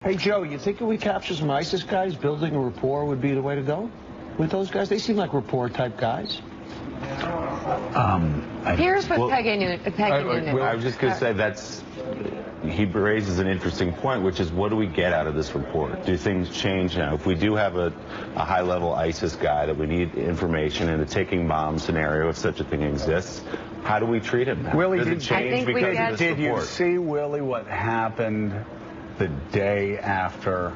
Hey, Joe, you think if we capture some ISIS guys, building a rapport would be the way to go with those guys? They seem like rapport-type guys. Here's what Peggy knew. I was just going to say he raises an interesting point, which is what do we get out of this report? Do things change now? If we do have a high-level ISIS guy that we need information in a ticking bomb scenario, if such a thing exists, how do we treat him now? Willie, does it change because of this report? Did you see, Willie, what happened the day after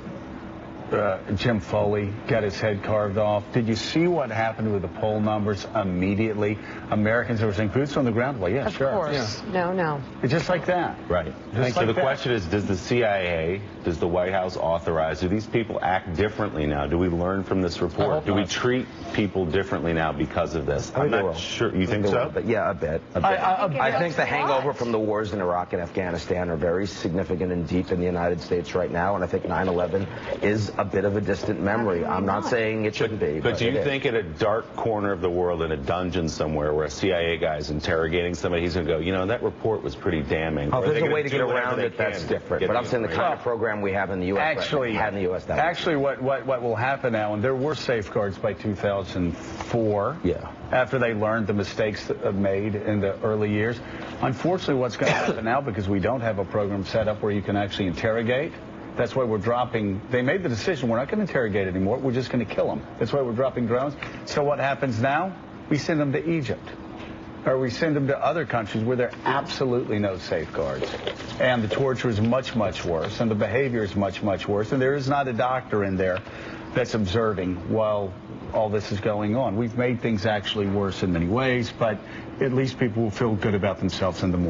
Jim Foley got his head carved off? Did you see what happened with the poll numbers immediately? Americans were saying, boots on the ground? Well, yeah, sure. Of course. Yeah. No. It's just like that. Right. So the question is, does the CIA, does the White House authorize, do these people act differently now? Do we learn from this report? Do we treat people differently now because of this? I'm not sure. You think so? But yeah, a bit. I think the hangover from the wars in Iraq and Afghanistan are very significant and deep in the United States right now, and I think 9/11 is a bit of a distant memory. I'm not saying it shouldn't be. But do you think in a dark corner of the world, in a dungeon somewhere, where a CIA guy is interrogating somebody, he's going to go, you know, that report was pretty damning? Oh, there's a way to get around it that's different. But I'm saying the kind of program we have in the U.S. Actually, what will happen now, and there were safeguards by 2004. Yeah. After they learned the mistakes that made in the early years. Unfortunately, what's going to happen now, because we don't have a program set up where you can actually interrogate, that's why we're dropping. They made the decision, we're not going to interrogate anymore, we're just going to kill them. That's why we're dropping drones. So what happens now? We send them to Egypt. Or we send them to other countries where there are absolutely no safeguards. And the torture is much, much worse. And the behavior is much, much worse. And there is not a doctor in there that's observing while all this is going on. We've made things actually worse in many ways, but at least people will feel good about themselves in the morning.